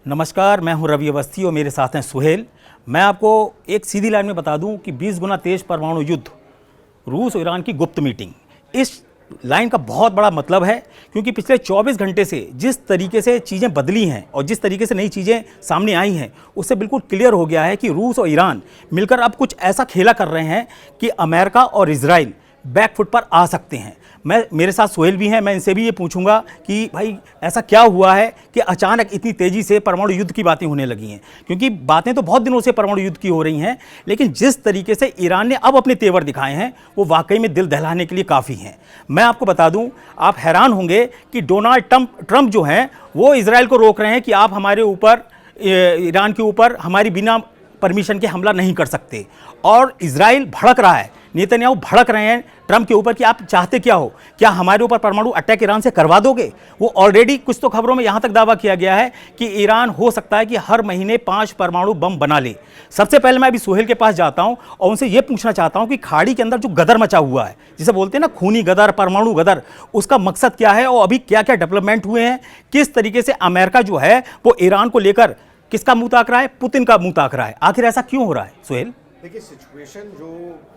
नमस्कार, मैं हूं रवि अवस्थी और मेरे साथ हैं सुहेल। मैं आपको एक सीधी लाइन में बता दूं कि 20 गुना तेज परमाणु युद्ध, रूस और ईरान की गुप्त मीटिंग, इस लाइन का बहुत बड़ा मतलब है। क्योंकि पिछले 24 घंटे से जिस तरीके से चीज़ें बदली हैं और जिस तरीके से नई चीज़ें सामने आई हैं, उससे बिल्कुल क्लियर हो गया है कि रूस और ईरान मिलकर अब कुछ ऐसा खेला कर रहे हैं कि अमेरिका और इजराइल बैकफुट पर आ सकते हैं। मेरे साथ सोहेल भी हैं, मैं इनसे भी ये पूछूंगा कि भाई ऐसा क्या हुआ है कि अचानक इतनी तेज़ी से परमाणु युद्ध की बातें होने लगी हैं। क्योंकि बातें तो बहुत दिनों से परमाणु युद्ध की हो रही हैं, लेकिन जिस तरीके से ईरान ने अब अपने तेवर दिखाए हैं वो वाकई में दिल दहलाने के लिए काफ़ी हैं। मैं आपको बता दूं, आप हैरान होंगे कि डोनाल्ड ट्रंप जो हैं वो इजराइल को रोक रहे हैं कि आप हमारे ऊपर, ईरान के ऊपर हमारी बिना परमिशन के हमला नहीं कर सकते। और इजराइल भड़क रहा है, नेतन्याहू भड़क रहे हैं ट्रंप के ऊपर कि आप चाहते क्या हो, क्या हमारे ऊपर परमाणु अटैक ईरान से करवा दोगे। वो ऑलरेडी कुछ तो खबरों में यहां तक दावा किया गया है कि ईरान हो सकता है कि हर महीने 5 परमाणु बम बना ले। सबसे पहले मैं अभी सुहेल के पास जाता हूं और उनसे यह पूछना चाहता हूं कि खाड़ी के अंदर जो गदर मचा हुआ है, जिसे बोलते हैं ना खूनी गदर, परमाणु गदर, उसका मकसद क्या है और अभी क्या क्या डेवलपमेंट हुए हैं। किस तरीके से अमेरिका जो है वो ईरान को लेकर किसका मुंह ताक रहा है, पुतिन का मुंह ताक रहा है। आखिर ऐसा क्यों हो रहा है सुहेल? देखिए, सिचुएशन जो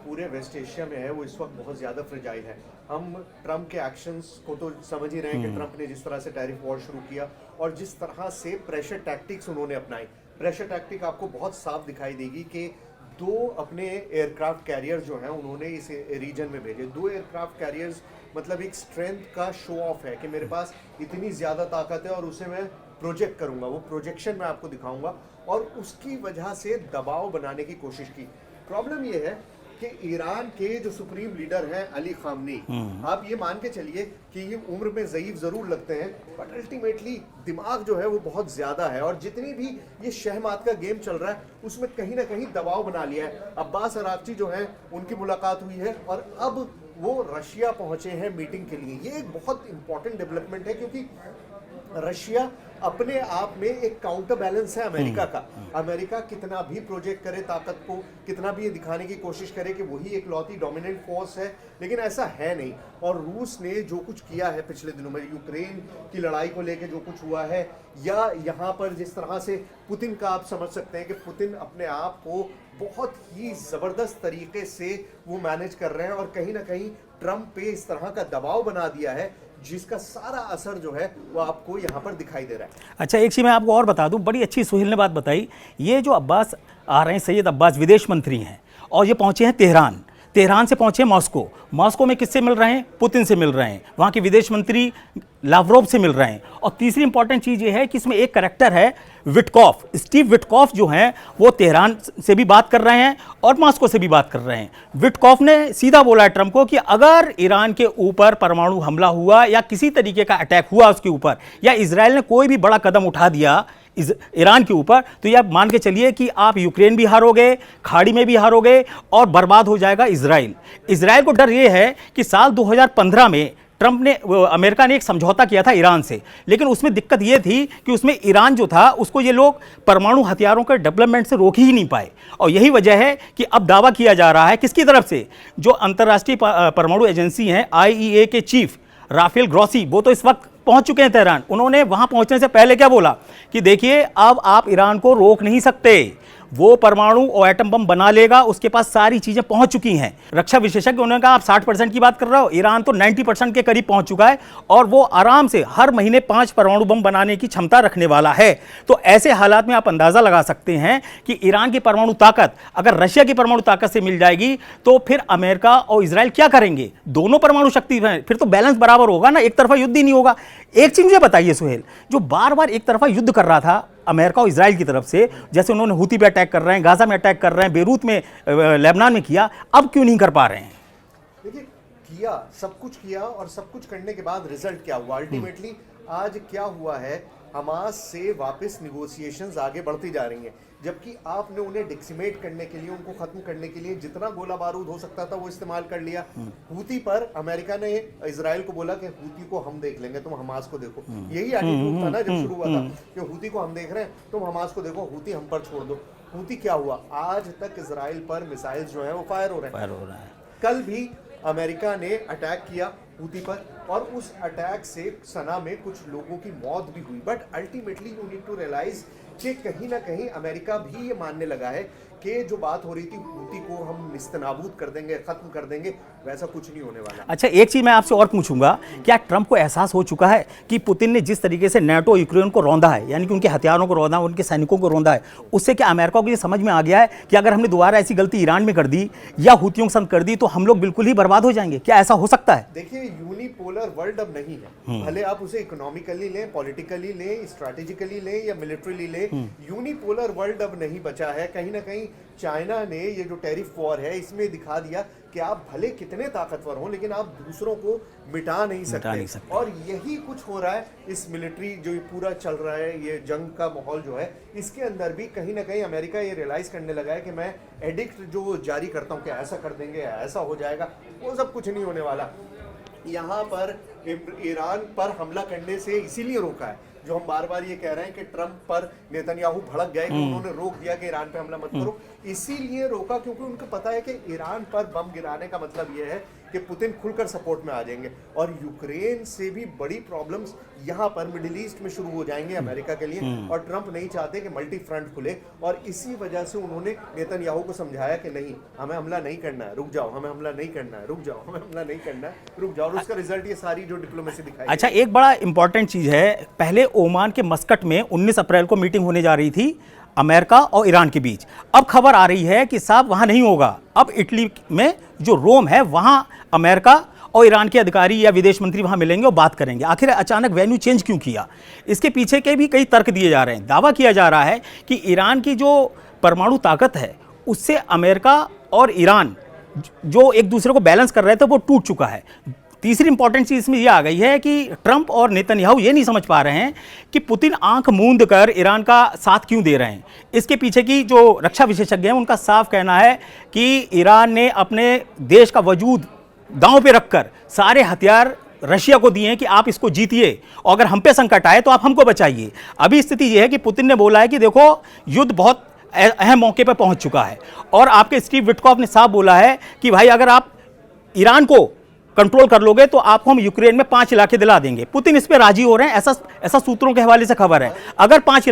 पूरे वेस्ट एशिया में है वो इस वक्त बहुत ज़्यादा फ्रेजाइल है। हम ट्रंप के एक्शंस को तो समझ ही रहे हैं कि ट्रंप ने जिस तरह से टैरिफ वॉर शुरू किया और जिस तरह से प्रेशर टैक्टिक्स उन्होंने अपनाई, प्रेशर टैक्टिक आपको बहुत साफ दिखाई देगी कि 2 अपने एयरक्राफ्ट कैरियर जो हैं उन्होंने इस रीजन में भेजे। 2 एयरक्राफ्ट कैरियर्स मतलब एक स्ट्रेंथ का शो ऑफ है कि मेरे पास इतनी ज़्यादा ताकत है और उसे मैं प्रोजेक्ट करूंगा, वो प्रोजेक्शन मैं आपको दिखाऊंगा और उसकी वजह से दबाव बनाने की कोशिश की। प्रॉब्लम ये है कि ईरान के जो सुप्रीम लीडर हैं अली खामनी, आप ये मान के चलिए कि ये उम्र में ज़ईफ ज़रूर लगते हैं बट अल्टीमेटली दिमाग जो है वो बहुत ज़्यादा है और जितनी भी ये शहमात का गेम चल रहा है उसमें कहीं ना कहीं दबाव बना लिया है। अब्बास अरागची जो है उनकी मुलाकात हुई है और अब वो रशिया पहुंचे हैं मीटिंग के लिए। ये एक बहुत इंपॉर्टेंट डेवलपमेंट है क्योंकि रशिया अपने आप में एक काउंटर बैलेंस है अमेरिका का। अमेरिका कितना भी प्रोजेक्ट करे ताकत को, कितना भी ये दिखाने की कोशिश करे कि वही एक लौती डोमिनेंट फोर्स है, लेकिन ऐसा है नहीं। और रूस ने जो कुछ किया है पिछले दिनों में, यूक्रेन की लड़ाई को लेकर जो कुछ हुआ है, या यहाँ पर जिस तरह से पुतिन का आप समझ सकते हैं कि पुतिन अपने आप को बहुत ही ज़बरदस्त तरीके से वो मैनेज कर रहे हैं और कहीं ना कहीं ट्रंप पे इस तरह का दबाव बना दिया है जिसका सारा असर जो है वो आपको यहाँ पर दिखाई दे रहा है। अच्छा, एक चीज़ मैं आपको और बता दूं, बड़ी अच्छी सुहेल ने बात बताई। ये जो अब्बास आ रहे हैं, सैयद अब्बास विदेश मंत्री हैं और ये पहुँचे हैं तेहरान, तेहरान से पहुँचे मॉस्को। मॉस्को में किससे मिल रहे हैं? पुतिन से मिल रहे हैं। वहाँ के विदेश मंत्री लावरोव से मिल रहे हैं। और तीसरी इंपॉर्टेंट चीज़ ये है कि इसमें एक कैरेक्टर है विटकॉफ, स्टीव विटकॉफ जो हैं वो तेहरान से भी बात कर रहे हैं और मॉस्को से भी बात कर रहे हैं। विटकॉफ ने सीधा बोला है ट्रंप को कि अगर ईरान के ऊपर परमाणु हमला हुआ या किसी तरीके का अटैक हुआ उसके ऊपर, या इजराइल ने कोई भी बड़ा कदम उठा दिया ईरान के ऊपर, तो ये आप मान के चलिए कि आप यूक्रेन भी हारोगे, खाड़ी में भी हारोगे और बर्बाद हो जाएगा इजराइल। इजराइल को डर ये है कि साल 2015 में अमेरिका ने एक समझौता किया था ईरान से, लेकिन उसमें दिक्कत यह थी कि उसमें ईरान जो था उसको ये लोग परमाणु हथियारों के डेवलपमेंट से रोक ही नहीं पाए। और यही वजह है कि अब दावा किया जा रहा है किसकी तरफ से, जो अंतर्राष्ट्रीय परमाणु एजेंसी हैं IAEA के चीफ राफेल ग्रॉसी, वो तो इस वक्त पहुंच चुके हैं तेहरान। उन्होंने वहां पहुंचने से पहले क्या बोला कि देखिए अब आप ईरान को रोक नहीं सकते, वो परमाणु और एटम बम बना लेगा, उसके पास सारी चीजें पहुंच चुकी हैं। रक्षा विशेषज्ञ उन्होंने कहा आप 60% की बात कर रहे हो, ईरान तो 90% के करीब पहुंच चुका है और वो आराम से हर महीने 5 परमाणु बम बनाने की क्षमता रखने वाला है। तो ऐसे हालात में आप अंदाजा लगा सकते हैं कि ईरान की परमाणु ताकत अगर रशिया की परमाणु ताकत से मिल जाएगी तो फिर अमेरिका और इजराइल क्या करेंगे? दोनों परमाणु शक्ति हैं, फिर तो बैलेंस बराबर होगा ना, एक तरफा युद्ध ही नहीं होगा। एक चीज मुझे बताइए सुहेल, जो बार बार एक तरफा युद्ध कर रहा था अमेरिका और इजराइल की तरफ से, जैसे उन्होंने हूती पे अटैक कर रहे हैं, गाजा में अटैक कर रहे हैं, बेरूत में, लेबनान में किया, अब क्यों नहीं कर पा रहे हैं? देखिए, किया सब कुछ किया और सब कुछ करने के बाद रिजल्ट क्या हुआ? अल्टीमेटली आज क्या हुआ है, हमास से वापस निगोशिएशंस आगे बढ़ती जा रही हैं, जबकि आपने उन्हें डिक्सिमेट करने के लिए, उनको खत्म करने के लिए जितना गोला बारूद हो सकता था वो इस्तेमाल कर लिया। हूती पर अमेरिका ने इजराइल को बोला कि हूती को हम देख लेंगे, तुम हमास को देखो। यही एटीट्यूड था ना जब शुरू हुआ था कि हूती को हम देख रहे हैं, तुम हमास को देखो, हूती हम पर छोड़ दो। हूती क्या हुआ? आज तक इजराइल पर मिसाइल्स जो है वो फायर हो रहे हैं। कल भी अमेरिका ने अटैक किया हूती पर, और उस अटैक से सना में कुछ लोगों की मौत भी हुई। But ultimately you need to realise कि कहीं ना कहीं अमेरिका भी ये मानने लगा है कि जो बात हो रही थी हूती को हम निस्तनाबूद कर देंगे, खत्म कर देंगे, वैसा कुछ नहीं होने वाला। अच्छा, एक चीज मैं आपसे और पूछूंगा, क्या ट्रंप को एहसास हो चुका है कि पुतिन ने जिस तरीके से नाटो यूक्रेन को रौंदा है, यानी कि उनके हथियारों को रौंदा, उनके सैनिकों को रौंदा है, उससे क्या अमेरिका को ये समझ में आ गया है कि अगर हमने दोबारा ऐसी गलती ईरान में कर दी या हूतियों के साथ कर दी तो हम लोग बिल्कुल ही बर्बाद हो जाएंगे? क्या ऐसा हो सकता है? देखिए, यूनिपोलर वर्ल्ड अब नहीं है, भले आप उसे इकोनॉमिकली लें, पॉलिटिकली लें, स्ट्रैटेजिकली लें या मिलिट्रीली लें, यूनिपोलर वर्ल्ड अब नहीं बचा है। कहीं ना कहीं चाइना ने ये जो टैरिफ वॉर है इसमें दिखा दिया कि आप भले कितने ताकतवर हो लेकिन आप दूसरों को मिटा नहीं सकते। और यही कुछ हो रहा है इस मिलिट्री जो पूरा चल रहा है, ये जंग का माहौल जो है, इसके अंदर भी कहीं ना कहीं अमेरिका ये रियलाइज करने लगा है कि मैं एडिक्ट जो जारी करता हूँ कि ऐसा कर देंगे, ऐसा हो जाएगा, वो सब कुछ नहीं होने वाला। यहाँ पर ईरान पर हमला करने से इसीलिए रोका है, जो हम बार बार ये कह रहे हैं कि ट्रंप पर नेतन्याहू भड़क गए कि उन्होंने रोक दिया कि ईरान पे हमला मत करो, इसीलिए रोका क्योंकि उनको पता है कि ईरान पर बम गिराने का मतलब ये है कि पुतिन खुलकर सपोर्ट में आ जाएंगे और यूक्रेन से भी बड़ी प्रॉब्लम्स यहाँ पर मिडिल ईस्ट में शुरू हो जाएंगे अमेरिका के लिए। और ट्रंप नहीं चाहते कि मल्टी फ्रंट खुले, और इसी वजह से उन्होंने नेतन्याहू को समझाया कि नहीं, हमें हमला नहीं करना है, रुक जाओ, हमें हमला नहीं करना है, रुक जाओ, हमें हमला नहीं करना है, रुक जाओ। और उसका रिजल्ट ये सारी जो डिप्लोमेसी दिखाई। अच्छा, एक बड़ा इंपॉर्टेंट चीज है, पहले ओमान के मस्कट में 19 अप्रैल को मीटिंग होने जा रही थी अमेरिका और ईरान के बीच। अब खबर आ रही है कि साहब वहां नहीं होगा, अब इटली में जो रोम है वहां अमेरिका और ईरान के अधिकारी या विदेश मंत्री वहां मिलेंगे और बात करेंगे। आखिर अचानक वेन्यू चेंज क्यों किया? इसके पीछे के भी कई तर्क दिए जा रहे हैं। दावा किया जा रहा है कि ईरान की जो परमाणु ताकत है उससे अमेरिका और ईरान जो एक दूसरे को बैलेंस कर रहे थे वो टूट चुका है। तीसरी इंपॉर्टेंट चीज इसमें यह आ गई है कि ट्रंप और नेतन्याहू ये नहीं समझ पा रहे हैं कि पुतिन आंख मूंद कर ईरान का साथ क्यों दे रहे हैं। इसके पीछे की जो रक्षा विशेषज्ञ हैं उनका साफ कहना है कि ईरान ने अपने देश का वजूद दांव पे रखकर सारे हथियार रशिया को दिए हैं कि आप इसको जीतिए और अगर हम पे संकट आए तो आप हमको बचाइए। अभी स्थिति यह है कि पुतिन ने बोला है कि देखो युद्ध बहुत अहम मौके पर पहुंच चुका है, और आपके स्टीव विटकॉफ ने साफ बोला है कि भाई अगर आप ईरान को कंट्रोल कर लोगे तो आपको हम यूक्रेन में 5 इलाके दिला देंगे। पुतिन इस पे राजी हो रहे हैं, ऐसा सूत्रों के हवाले से खबर है। अगर 5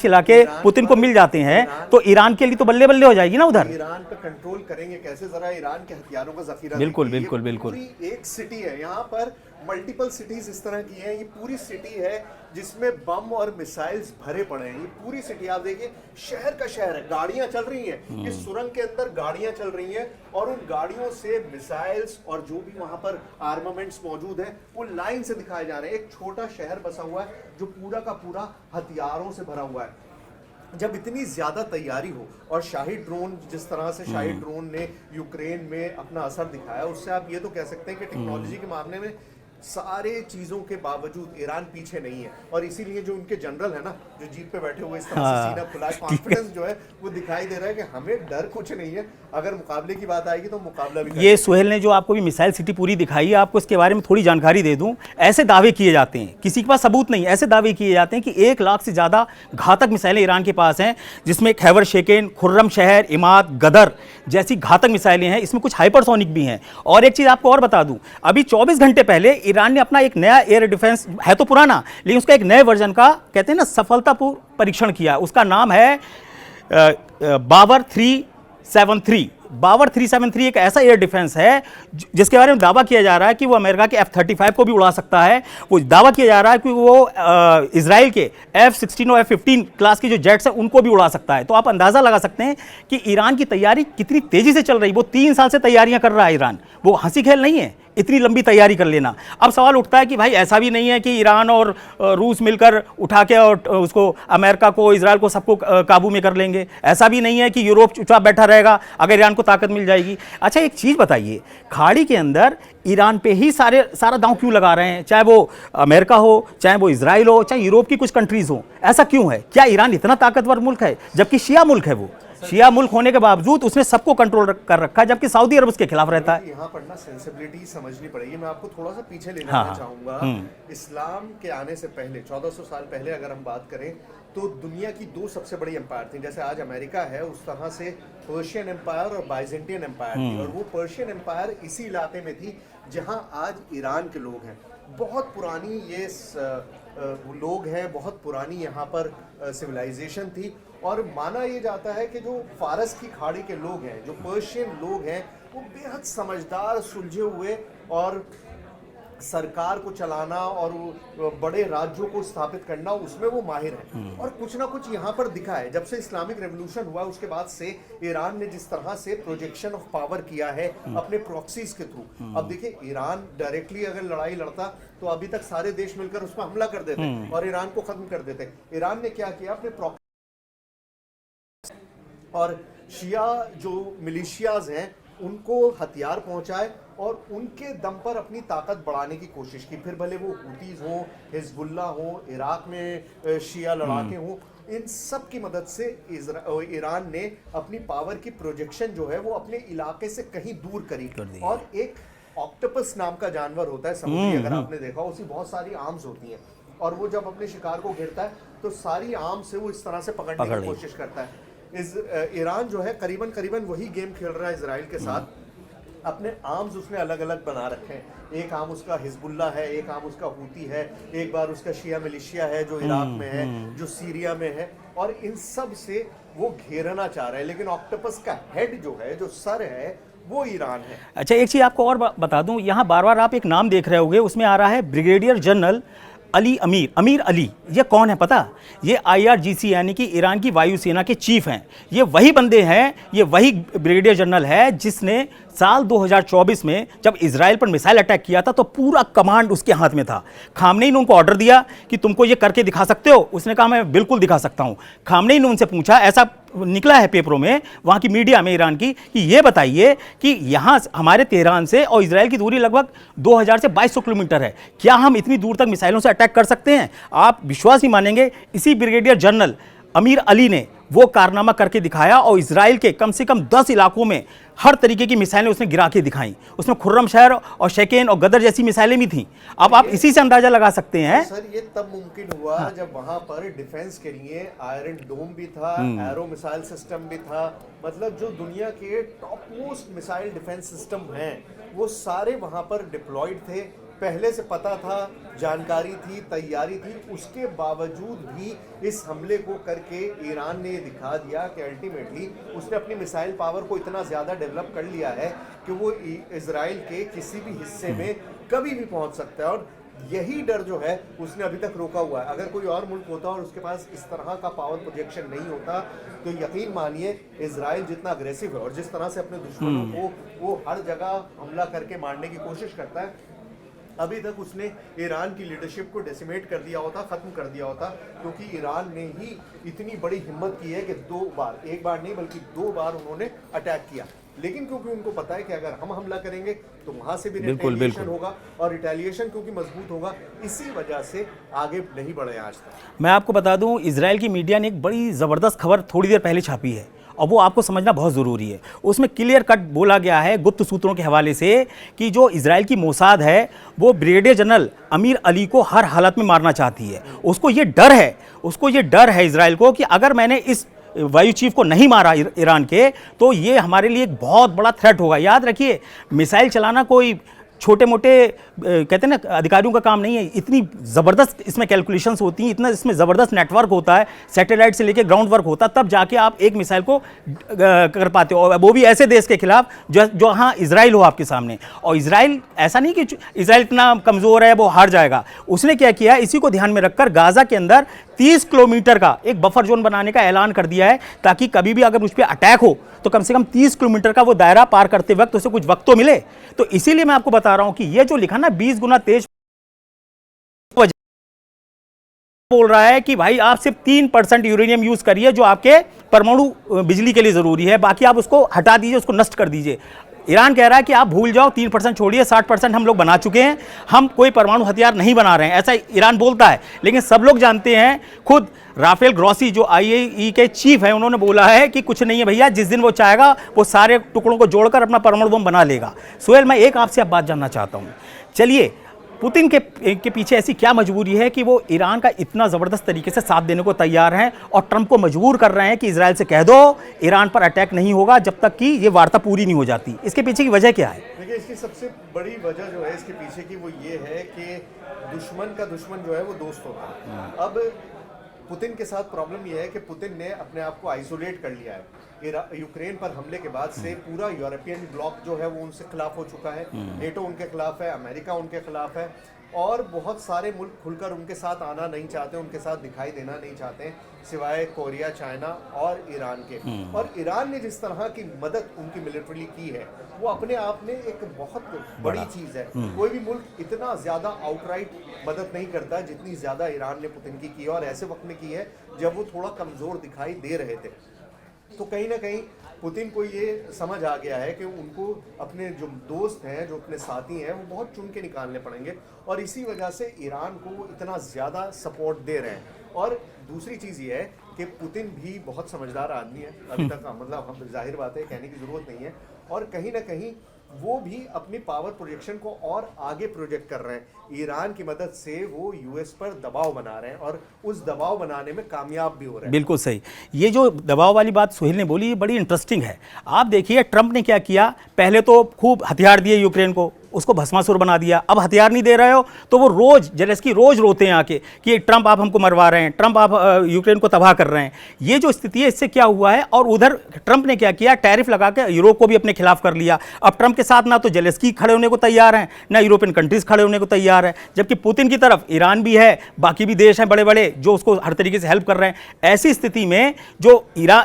इलाके पुतिन को मिल जाते हैं तो ईरान के लिए तो बल्ले बल्ले हो जाएगी ना उधर। ईरान पे कंट्रोल करेंगे कैसे? जरा ईरान के हथियारों का जखीरा बिल्कुल देखिए। बिल्कुल बिल्कुल पूरी एक सिटी है, यहाँ पर मल्टीपल सिटीज इस तरह की हैं। ये पूरी सिटी है जिसमें बम और मिसाइल्स भरे पड़े हैं। ये पूरी सिटी आप देखिए, शहर का शहर है, गाड़ियां चल रही हैं, इस सुरंग के अंदर गाड़ियां चल रही हैं और उन गाड़ियों से मिसाइल्स और जो भी वहां पर आर्मामेंट्स मौजूद हैं वो लाइन से दिखाए जा रहे हैं। एक छोटा शहर बसा हुआ है जो पूरा का पूरा हथियारों से भरा हुआ है। जब इतनी ज्यादा तैयारी हो और शाही ड्रोन, जिस तरह से शाही ड्रोन ने यूक्रेन में अपना असर दिखाया, उससे आप ये तो कह सकते हैं कि टेक्नोलॉजी के मामले में सारे चीजों के बावजूद ईरान पीछे नहीं है। और इसीलिए जो उनके जनरल है ना, जो जीप पे बैठे हुए इस तरह से सीना खुला है, कॉन्फिडेंस जो है वो दिखाई दे रहा है कि हमें डर कुछ नहीं है, अगर मुकाबले की बात आएगी तो मुकाबला भी। ये सुहेल ने जो आपको भी मिसाइल सिटी पूरी दिखाई है, आपको इसके बारे में थोड़ी जानकारी दे दूं। ऐसे दावे किए जाते हैं, किसी के पास सबूत नहीं, ऐसे दावे किए जाते हैं कि 1 लाख से ज्यादा घातक मिसाइलें ईरान के पास हैं, जिसमें खैबर शेकेन, खुर्रम शहर, इमाद, गदर जैसी घातक मिसाइलें हैं। इसमें कुछ हाइपरसोनिक भी हैं। और एक चीज आपको और बता दूं, अभी 24 घंटे पहले ईरान ने अपना एक नया एयर डिफेंस, है तो पुराना लेकिन उसका एक नए वर्जन का कहते हैं ना सफलतापूर्ण परीक्षण किया। उसका नाम है बावर 373। बावर 373 एक ऐसा एयर डिफेंस है जिसके बारे में दावा किया जा रहा है कि वो अमेरिका के F-35 को भी उड़ा सकता है। वो दावा किया जा रहा है कि वो इजराइल के F-16 और F-15 क्लास के जो जेट्स हैं उनको भी उड़ा सकता है। तो आप अंदाज़ा लगा सकते हैं कि ईरान की तैयारी कितनी तेज़ी से चल रही है। वो 3 साल से तैयारियां कर रहा है ईरान, वो हंसी खेल नहीं है इतनी लंबी तैयारी कर लेना। अब सवाल उठता है कि भाई ऐसा भी नहीं है कि ईरान और रूस मिलकर उठा के और उसको अमेरिका को, इजराइल को, सबको काबू में कर लेंगे। ऐसा भी नहीं है कि यूरोप चुपचाप बैठा रहेगा अगर ईरान को ताकत मिल जाएगी। अच्छा, एक चीज़ बताइए, खाड़ी के अंदर ईरान पे ही सारा दांव क्यों लगा रहे हैं? चाहे वो अमेरिका हो, चाहे वो इजराइल हो, चाहे यूरोप की कुछ कंट्रीज हो, ऐसा क्यों है? क्या ईरान इतना ताकतवर मुल्क है? जबकि शिया मुल्क है, वो शिया मुल्क होने के बावजूद उसने सबको कंट्रोल कर रखा है, जबकि सऊदी अरब उसके खिलाफ रहता है। यहाँ पर ना सेंसिबिलिटी समझनी पड़ेगी। मैं आपको थोड़ा सा पीछे ले जाना चाहूंगा। इस्लाम के आने से पहले 1400 साल पहले अगर हम बात करें तो दुनिया की दो सबसे बड़ी एम्पायर थी, जैसे आज अमेरिका है उस तरह से पर्शियन एम्पायर और बाइजेंटियन एम्पायर थी। और वो पर्शियन एम्पायर इसी इलाके में थी जहां आज ईरान के लोग हैं। बहुत पुरानी ये लोग हैं, बहुत पुरानी यहाँ पर सिविलाइजेशन थी। और माना ये जाता है कि जो फारस की खाड़ी के लोग हैं, जो पर्शियन लोग हैं, वो बेहद समझदार, सुलझे हुए और सरकार को चलाना और बड़े राज्यों को स्थापित करना, उसमें वो माहिर हैं। और कुछ ना कुछ यहाँ पर दिखा है। जब से इस्लामिक रेवोल्यूशन हुआ उसके बाद से ईरान ने जिस तरह से प्रोजेक्शन ऑफ पावर किया है अपने प्रॉक्सीज के थ्रू। अब देखिए, ईरान डायरेक्टली अगर लड़ाई लड़ता तो अभी तक सारे देश मिलकर उस पर हमला कर देते और ईरान को खत्म कर देते। ईरान ने क्या किया, अपने प्रॉक्सी और शिया जो मिलिशियाज हैं उनको हथियार पहुंचाए और उनके दम पर अपनी ताकत बढ़ाने की कोशिश की। फिर भले वो हुतीज हो, हिजबुल्ला हो, इराक में शिया लड़ाके हों, इन सब की मदद से ईरान ने अपनी पावर की प्रोजेक्शन जो है वो अपने इलाके से कहीं दूर करी। और एक ऑक्टोपस नाम का जानवर होता है समुद्री, अगर आपने देखा, उसकी बहुत सारी आर्म्स होती हैं और वो जब अपने शिकार को घेरता है तो सारी आर्म्स से वो इस तरह से पकड़ने की कोशिश करता है। ईरान जो है करीबन वही गेम खेल रहा है इजराइल के साथ। अपने आर्म्स उसने अलग अलग बना रखे हैं। एक आर्म उसका हिजबुल्ला है, एक आर्म उसका हूती है, एक बार उसका शिया मिलिशिया है जो इराक में है, जो सीरिया में है। और इन सब से वो घेरना चाह रहा है। लेकिन ऑक्टोपस का हेड जो है, जो सर है, वो ईरान है। अच्छा, एक चीज़ आपको और बता दूं, यहाँ बार बार आप एक नाम देख रहे होंगे, उसमें आ रहा है ब्रिगेडियर जनरल अमीर अली। ये कौन है पता? ये IRGC यानी कि ईरान की वायुसेना के चीफ हैं। ये वही बंदे हैं, ये वही ब्रिगेडियर जनरल है जिसने साल 2024 में जब इजराइल पर मिसाइल अटैक किया था तो पूरा कमांड उसके हाथ में था। खामनेई ने उनको ऑर्डर दिया कि तुमको ये करके दिखा सकते हो? उसने कहा मैं बिल्कुल दिखा सकता हूँ। खामनेई ने उनसे पूछा, ऐसा निकला है पेपरों में, वहाँ की मीडिया में ईरान की, कि ये बताइए कि यहाँ हमारे तेहरान से और इजराइल की दूरी लगभग 2000 से 2200 किलोमीटर है, क्या हम इतनी दूर तक मिसाइलों से अटैक कर सकते हैं? आप विश्वास नहीं मानेंगे, इसी ब्रिगेडियर जनरल अमीर अली ने वो कारनामा करके दिखाया और इजराइल के कम से कम 10 इलाकों में हर तरीके की मिसाइलें उसने गिरा के दिखाई। उसमें खुर्रम शहर और शेकेन और गदर जैसी मिसाइलें भी थीं। अब आप इसी से अंदाजा लगा सकते हैं। सर, ये तब मुमकिन हुआ जब वहां पर डिफेंस के लिए आयरन डोम भी था, एरो मिसाइल सिस्टम भी था। मतलब जो दुनिया के top most missile defence system हैं वो सारे वहां पर डिप्लॉयड थे। पहले से पता था, जानकारी थी, तैयारी थी। उसके बावजूद भी इस हमले को करके ईरान ने ये दिखा दिया कि अल्टीमेटली उसने अपनी मिसाइल पावर को इतना ज़्यादा डेवलप कर लिया है कि वो इजराइल के किसी भी हिस्से में कभी भी पहुंच सकता है। और यही डर जो है उसने अभी तक रोका हुआ है। अगर कोई और मुल्क होता और उसके पास इस तरह का पावर प्रोजेक्शन नहीं होता तो यकीन मानिए इजराइल जितना अग्रेसिव है और जिस तरह से अपने दुश्मनों को वो हर जगह हमला करके मारने की कोशिश करता है, अभी तक उसने ईरान की लीडरशिप को डेसिमेट कर दिया होता, खत्म कर दिया होता। क्योंकि ईरान ने ही इतनी बड़ी हिम्मत की है कि 2 बार, एक बार नहीं बल्कि 2 बार उन्होंने अटैक किया। लेकिन क्योंकि उनको पता है कि अगर हम हमला करेंगे तो वहां से भी रिटेलिएशन होगा और रिटेलिएशन क्योंकि मजबूत होगा, इसी वजह से आगे नहीं बढ़े आज तक। मैं आपको बता दूं, इजराइल की मीडिया ने एक बड़ी ज़बरदस्त खबर थोड़ी देर पहले छापी है और वो आपको समझना बहुत ज़रूरी है। उसमें क्लियर कट बोला गया है गुप्त सूत्रों के हवाले से कि जो इजराइल की मोसाद है वो ब्रिगेडियर जनरल अमीर अली को हर हालत में मारना चाहती है। उसको ये डर है इजराइल को कि अगर मैंने इस वायु चीफ को नहीं मारा ईरान के तो ये हमारे लिए एक बहुत बड़ा थ्रेट होगा। याद रखिए, मिसाइल चलाना कोई छोटे मोटे कहते हैं ना अधिकारियों का काम नहीं है। इतनी ज़बरदस्त इसमें कैलकुलेशंस होती हैं, इतना इसमें ज़बरदस्त नेटवर्क होता है, सैटेलाइट से लेके ग्राउंड वर्क होता है, तब जाके आप एक मिसाइल को कर पाते हो, और वो भी ऐसे देश के खिलाफ जो हाँ इजराइल हो आपके सामने। और इजराइल ऐसा नहीं कि इजराइल इतना कमज़ोर है वो हार जाएगा। उसने क्या किया, इसी को ध्यान में रखकर गाज़ा के अंदर 30 किलोमीटर का एक बफर जोन बनाने का ऐलान कर दिया है, ताकि कभी भी अगर उस पर अटैक हो तो कम से कम 30 किलोमीटर का वो दायरा पार करते वक्त उसे कुछ वक्त तो मिले। तो इसीलिए मैं आपको बता रहा हूं कि ये जो लिखा ना 20 गुना तेज बोल रहा है कि भाई आप सिर्फ 3% यूरेनियम यूज करिए जो आपके परमाणु बिजली के लिए जरूरी है, बाकी आप उसको हटा दीजिए, उसको नष्ट कर दीजिए। ईरान कह रहा है कि आप भूल जाओ, 3% छोड़िए, 60% हम लोग बना चुके हैं, हम कोई परमाणु हथियार नहीं बना रहे हैं, ऐसा ईरान बोलता है। लेकिन सब लोग जानते हैं, खुद राफेल ग्रॉसी जो IAEA के चीफ हैं उन्होंने बोला है कि कुछ नहीं है भैया, जिस दिन वो चाहेगा वो सारे टुकड़ों को जोड़कर अपना परमाणु बम बना लेगा। सोहेल, मैं एक आपसे अब बात जानना चाहता हूँ। चलिए, पुतिन के पीछे ऐसी क्या मजबूरी है कि वो ईरान का इतना ज़बरदस्त तरीके से साथ देने को तैयार हैं और ट्रंप को मजबूर कर रहे हैं कि इजराइल से कह दो ईरान पर अटैक नहीं होगा जब तक कि ये वार्ता पूरी नहीं हो जाती। इसके पीछे की वजह क्या है? देखिए, इसकी सबसे बड़ी वजह जो है इसके पीछे की वो ये है कि दुश्मन का दुश्मन जो है वो दोस्त होता है। अब पुतिन के साथ प्रॉब्लम ये है कि पुतिन ने अपने आप को आइसोलेट कर लिया है। यूक्रेन पर हमले के बाद से पूरा यूरोपियन ब्लॉक जो है वो उनसे खिलाफ हो चुका है, नेटो उनके खिलाफ है, अमेरिका उनके खिलाफ है और बहुत सारे मुल्क खुलकर उनके साथ आना नहीं चाहते, उनके साथ दिखाई देना नहीं चाहते सिवाय कोरिया, चाइना और ईरान के। और ईरान ने जिस तरह की मदद उनकी मिलिट्री की है वो अपने आप में एक बहुत बड़ी चीज़ है। कोई भी मुल्क इतना ज़्यादा आउटराइट मदद नहीं करता जितनी ज़्यादा ईरान ने पुतिन की है और ऐसे वक्त में की है जब वो थोड़ा कमज़ोर दिखाई दे रहे थे। तो कहीं ना कहीं पुतिन को ये समझ आ गया है कि उनको अपने जो दोस्त हैं, जो अपने साथी हैं, वो बहुत चुन के निकालने पड़ेंगे और इसी वजह से ईरान को वो इतना ज़्यादा सपोर्ट दे रहे हैं। और दूसरी चीज़ ये है कि पुतिन भी बहुत समझदार आदमी है अभी तक, मतलब हम जाहिर बात है कहने की ज़रूरत नहीं है। और कहीं ना कहीं वो भी अपनी पावर प्रोजेक्शन को और आगे प्रोजेक्ट कर रहे हैं। ईरान की मदद से वो यूएस पर दबाव बना रहे हैं और उस दबाव बनाने में कामयाब भी हो रहे हैं। बिल्कुल सही। ये जो दबाव वाली बात सुहेल ने बोली ये बड़ी इंटरेस्टिंग है। आप देखिए ट्रंप ने क्या किया, पहले तो खूब हथियार दिए यूक्रेन को, उसको भस्मासुर बना दिया। अब हथियार नहीं दे रहे हो तो वो रोज जेलेंस्की रोज रोते हैं आके कि ट्रंप आप हमको मरवा रहे हैं, ट्रंप आप यूक्रेन को तबाह कर रहे हैं। ये जो स्थिति है इससे क्या हुआ है, और उधर ट्रंप ने क्या किया, टैरिफ लगा के यूरोप को भी अपने खिलाफ कर लिया। अब ट्रंप के साथ ना तो जेलेंस्की खड़े होने को तैयार हैं, ना यूरोपियन कंट्रीज खड़े होने को तैयार है, जबकि पुतिन की तरफ ईरान भी है, बाकी भी देश हैं बड़े बड़े जो उसको हर तरीके से हेल्प कर रहे हैं। ऐसी स्थिति में जो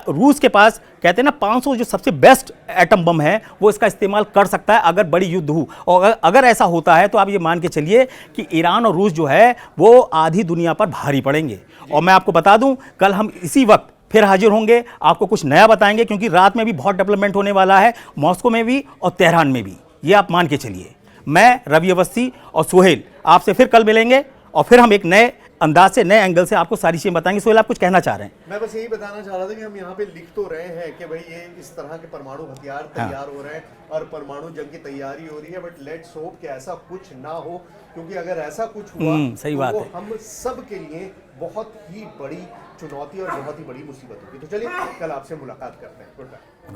रूस के पास कहते हैं ना 500 जो सबसे बेस्ट एटम बम है वो इसका इस्तेमाल कर सकता है अगर बड़ी युद्ध हो। और अगर ऐसा होता है तो आप ये मान के चलिए कि ईरान और रूस जो है वो आधी दुनिया पर भारी पड़ेंगे। और मैं आपको बता दूं कल हम इसी वक्त फिर हाजिर होंगे, आपको कुछ नया बताएंगे, क्योंकि रात में भी बहुत डेवलपमेंट होने वाला है, मॉस्को में भी और तेहरान में भी, ये आप मान के चलिए। मैं रवि अवस्थी और सुहेल आपसे फिर कल मिलेंगे और फिर हम एक नए अंदाज से, नए एंगल से आपको सारी चीजें बताएंगे। सुहेल आप कुछ कहना चाह रहे हैं? मैं बस यही बताना चाह रहा था कि हम यहाँ पे लिख तो रहे हैं कि भाई ये इस तरह के परमाणु हथियार तैयार हो रहे हैं और परमाणु जंग की तैयारी हो रही है, बट लेट्स होप कि ऐसा कुछ ना हो, क्योंकि अगर ऐसा कुछ हुआ सही तो बात वो है। हम सब के लिए बहुत ही बड़ी चुनौती और बहुत ही बड़ी मुसीबत होगी। तो चलिए कल आपसे मुलाकात करते हैं। Good bye.